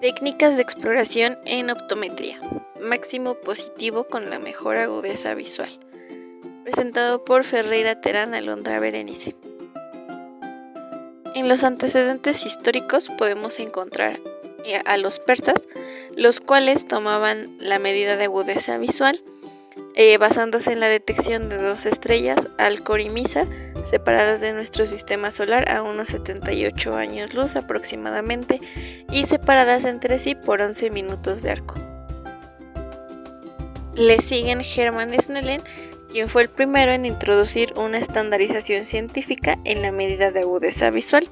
Técnicas de exploración en optometría. Máximo positivo con la mejor agudeza visual. Presentado por Ferreira Terán Alondra Berenice. En los antecedentes históricos podemos encontrar a los persas, los cuales tomaban la medida de agudeza visual basándose en la detección de dos estrellas, Alcor y Misa, separadas de nuestro sistema solar a unos 78 años luz aproximadamente y separadas entre sí por 11 minutos de arco. Le siguen Hermann Snellen, quien fue el primero en introducir una estandarización científica en la medida de agudeza visual.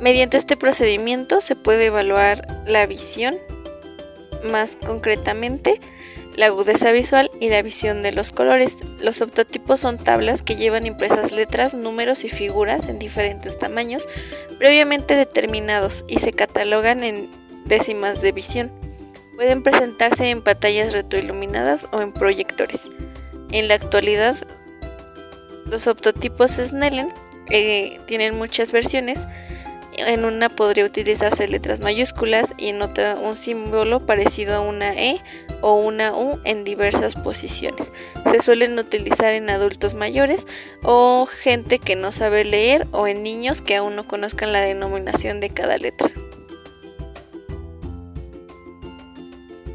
Mediante este procedimiento se puede evaluar la visión, más concretamente la agudeza visual y la visión de los colores. Los optotipos son tablas que llevan impresas letras, números y figuras en diferentes tamaños previamente determinados y se catalogan en décimas de visión. Pueden presentarse en pantallas retroiluminadas o en proyectores. En la actualidad, los optotipos Snellen tienen muchas versiones. En una podría utilizarse letras mayúsculas y en otra un símbolo parecido a una E o una U en diversas posiciones. Se suelen utilizar en adultos mayores o gente que no sabe leer o en niños que aún no conozcan la denominación de cada letra.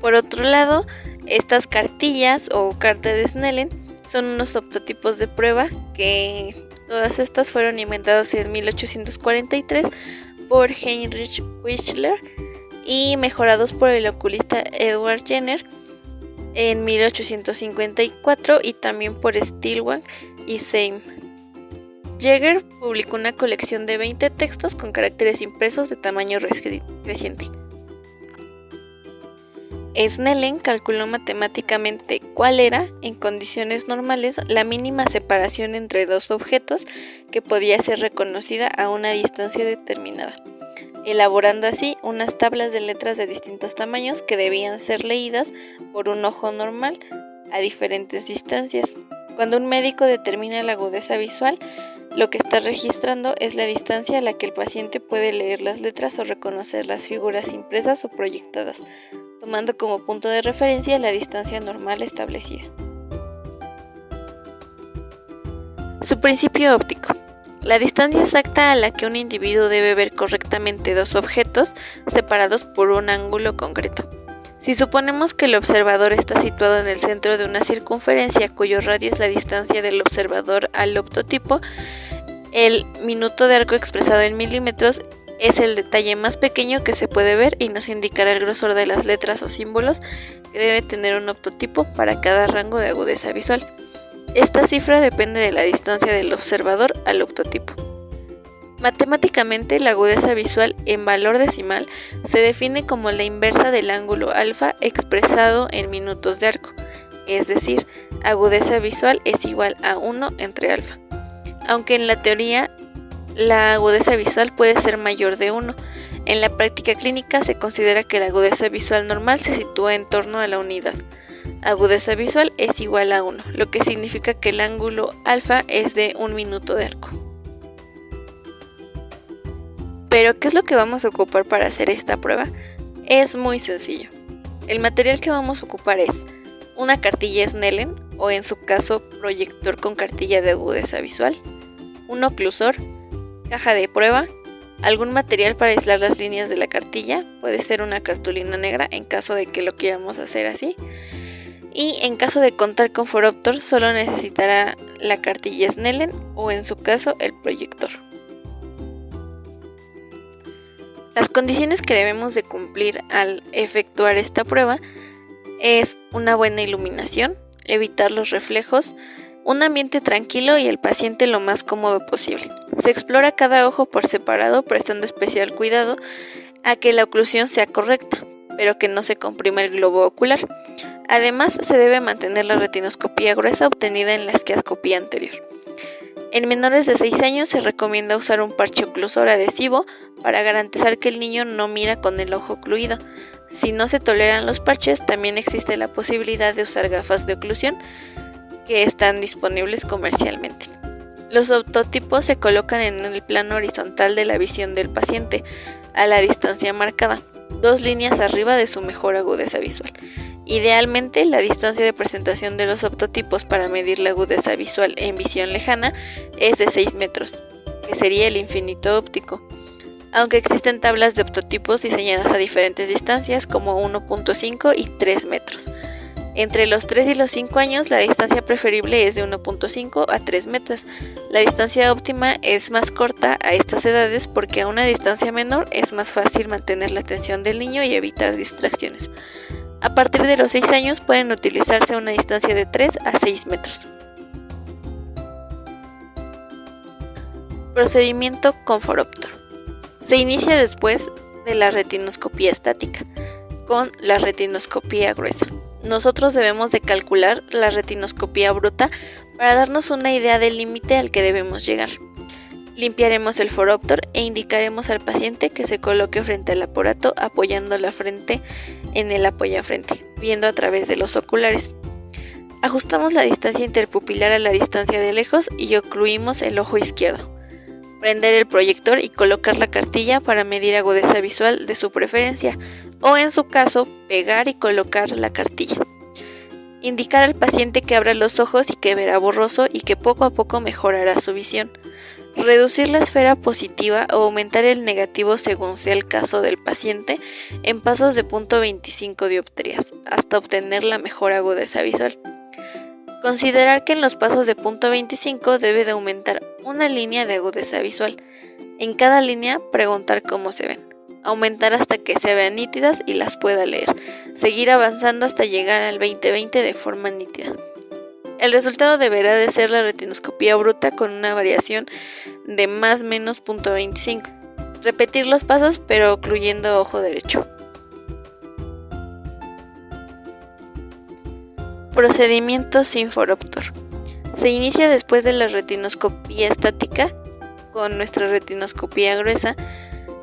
Por otro lado, estas cartillas o carta de Snellen son unos optotipos de prueba que todas estas fueron inventadas en 1843 por Heinrich Wechsler y mejorados por el oculista Edward Jenner en 1854 y también por Stilwell y Seim. Jäger publicó una colección de 20 textos con caracteres impresos de tamaño creciente. Snellen calculó matemáticamente cuál era, en condiciones normales, la mínima separación entre dos objetos que podía ser reconocida a una distancia determinada, elaborando así unas tablas de letras de distintos tamaños que debían ser leídas por un ojo normal a diferentes distancias. Cuando un médico determina la agudeza visual, lo que está registrando es la distancia a la que el paciente puede leer las letras o reconocer las figuras impresas o proyectadas, tomando como punto de referencia la distancia normal establecida. Su principio óptico. La distancia exacta a la que un individuo debe ver correctamente dos objetos separados por un ángulo concreto. Si suponemos que el observador está situado en el centro de una circunferencia cuyo radio es la distancia del observador al optotipo, el minuto de arco expresado en milímetros es el detalle más pequeño que se puede ver y nos indicará el grosor de las letras o símbolos que debe tener un optotipo para cada rango de agudeza visual. Esta cifra depende de la distancia del observador al optotipo. Matemáticamente, la agudeza visual en valor decimal se define como la inversa del ángulo alfa expresado en minutos de arco, es decir, agudeza visual es igual a 1 entre alfa. Aunque en la teoría la agudeza visual puede ser mayor de 1, en la práctica clínica se considera que la agudeza visual normal se sitúa en torno a la unidad. Agudeza visual es igual a 1, lo que significa que el ángulo alfa es de 1 minuto de arco. Pero, ¿qué es lo que vamos a ocupar para hacer esta prueba? Es muy sencillo. El material que vamos a ocupar es una cartilla Snellen, o en su caso proyector con cartilla de agudeza visual, un oclusor, caja de prueba, algún material para aislar las líneas de la cartilla, puede ser una cartulina negra en caso de que lo queramos hacer así, y en caso de contar con Foroptor solo necesitará la cartilla Snellen o en su caso el proyector. Las condiciones que debemos de cumplir al efectuar esta prueba es una buena iluminación, evitar los reflejos, un ambiente tranquilo y el paciente lo más cómodo posible. Se explora cada ojo por separado, prestando especial cuidado a que la oclusión sea correcta, pero que no se comprima el globo ocular. Además, se debe mantener la retinoscopía gruesa obtenida en la esquiascopía anterior. En menores de 6 años se recomienda usar un parche oclusor adhesivo para garantizar que el niño no mira con el ojo ocluido. Si no se toleran los parches, también existe la posibilidad de usar gafas de oclusión que están disponibles comercialmente. Los optotipos se colocan en el plano horizontal de la visión del paciente, a la distancia marcada. 2 líneas arriba de su mejor agudeza visual. Idealmente, la distancia de presentación de los optotipos para medir la agudeza visual en visión lejana es de 6 metros, que sería el infinito óptico, aunque existen tablas de optotipos diseñadas a diferentes distancias como 1.5 y 3 metros. Entre los 3 y los 5 años, la distancia preferible es de 1.5 a 3 metros. La distancia óptima es más corta a estas edades porque a una distancia menor es más fácil mantener la atención del niño y evitar distracciones. A partir de los 6 años pueden utilizarse una distancia de 3 a 6 metros. Procedimiento con foróptoro. Se inicia después de la retinoscopía estática, con la retinoscopía gruesa. Nosotros debemos de calcular la retinoscopía bruta para darnos una idea del límite al que debemos llegar. Limpiaremos el foróptoro e indicaremos al paciente que se coloque frente al aparato apoyando la frente en el apoyafrente, viendo a través de los oculares. Ajustamos la distancia interpupilar a la distancia de lejos y ocluimos el ojo izquierdo. Prender el proyector y colocar la cartilla para medir agudeza visual de su preferencia, o en su caso, pegar y colocar la cartilla. Indicar al paciente que abra los ojos y que verá borroso y que poco a poco mejorará su visión. Reducir la esfera positiva o aumentar el negativo según sea el caso del paciente en pasos de 0.25 dioptrías, hasta obtener la mejor agudeza visual. Considerar que en los pasos de 0.25 debe de aumentar una línea de agudeza visual. En cada línea preguntar cómo se ven. Aumentar hasta que se vean nítidas y las pueda leer. Seguir avanzando hasta llegar al 20/20 de forma nítida. El resultado deberá de ser la retinoscopía bruta con una variación de más o menos 0.25. Repetir los pasos pero ocluyendo ojo derecho. Procedimiento sin foróptoro. Se inicia después de la retinoscopía estática con nuestra retinoscopía gruesa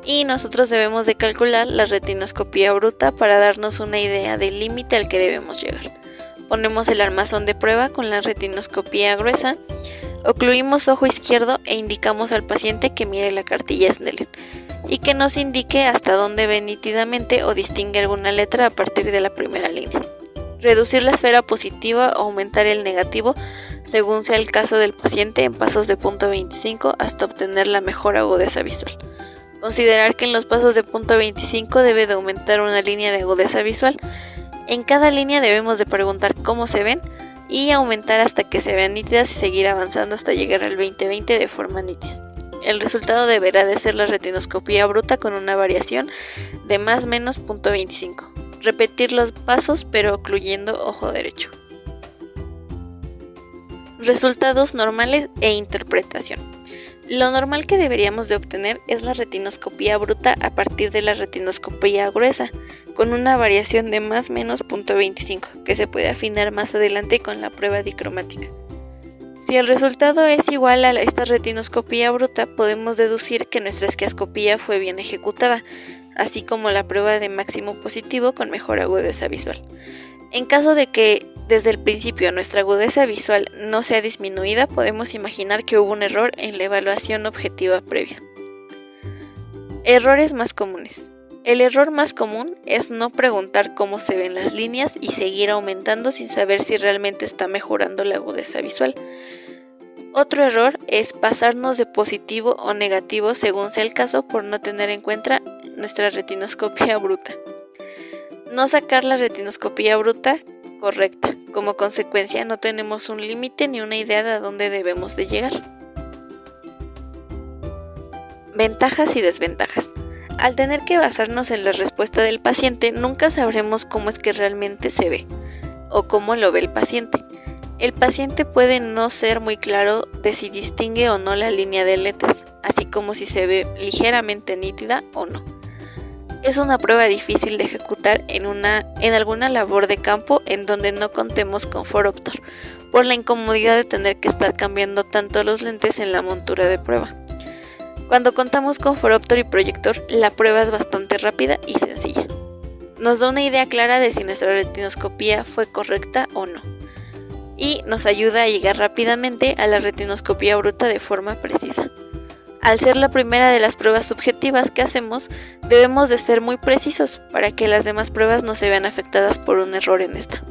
y nosotros debemos de calcular la retinoscopía bruta para darnos una idea del límite al que debemos llegar. Ponemos el armazón de prueba con la retinoscopía gruesa, ocluimos ojo izquierdo e indicamos al paciente que mire la cartilla Snellen y que nos indique hasta dónde ve nítidamente o distingue alguna letra a partir de la primera línea. Reducir la esfera positiva o aumentar el negativo según sea el caso del paciente en pasos de 0.25 hasta obtener la mejor agudeza visual. Considerar que en los pasos de 0.25 debe de aumentar una línea de agudeza visual. En cada línea debemos de preguntar cómo se ven y aumentar hasta que se vean nítidas y seguir avanzando hasta llegar al 20/20 de forma nítida. El resultado deberá de ser la retinoscopía bruta con una variación de más o menos 0.25. Repetir los pasos pero ocluyendo ojo derecho. Resultados normales e interpretación. Lo normal que deberíamos de obtener es la retinoscopía bruta a partir de la retinoscopía gruesa, con una variación de más o menos 0.25, que se puede afinar más adelante con la prueba dicromática. Si el resultado es igual a esta retinoscopía bruta, podemos deducir que nuestra esquiascopía fue bien ejecutada, así como la prueba de máximo positivo con mejor agudeza visual. En caso de que desde el principio nuestra agudeza visual no sea disminuida, podemos imaginar que hubo un error en la evaluación objetiva previa. Errores más comunes. El error más común es no preguntar cómo se ven las líneas y seguir aumentando sin saber si realmente está mejorando la agudeza visual. Otro error es pasarnos de positivo o negativo según sea el caso por no tener en cuenta nuestra retinoscopía bruta. No sacar la retinoscopía bruta correcta. Como consecuencia, no tenemos un límite ni una idea de a dónde debemos de llegar. Ventajas y desventajas. Al tener que basarnos en la respuesta del paciente, nunca sabremos cómo es que realmente se ve o cómo lo ve el paciente. El paciente puede no ser muy claro de si distingue o no la línea de letras, así como si se ve ligeramente nítida o no. Es una prueba difícil de ejecutar en alguna labor de campo en donde no contemos con foróptoro, por la incomodidad de tener que estar cambiando tanto los lentes en la montura de prueba. Cuando contamos con foróptoro y proyector, la prueba es bastante rápida y sencilla. Nos da una idea clara de si nuestra retinoscopía fue correcta o no, y nos ayuda a llegar rápidamente a la retinoscopía bruta de forma precisa. Al ser la primera de las pruebas subjetivas que hacemos, debemos de ser muy precisos para que las demás pruebas no se vean afectadas por un error en esta.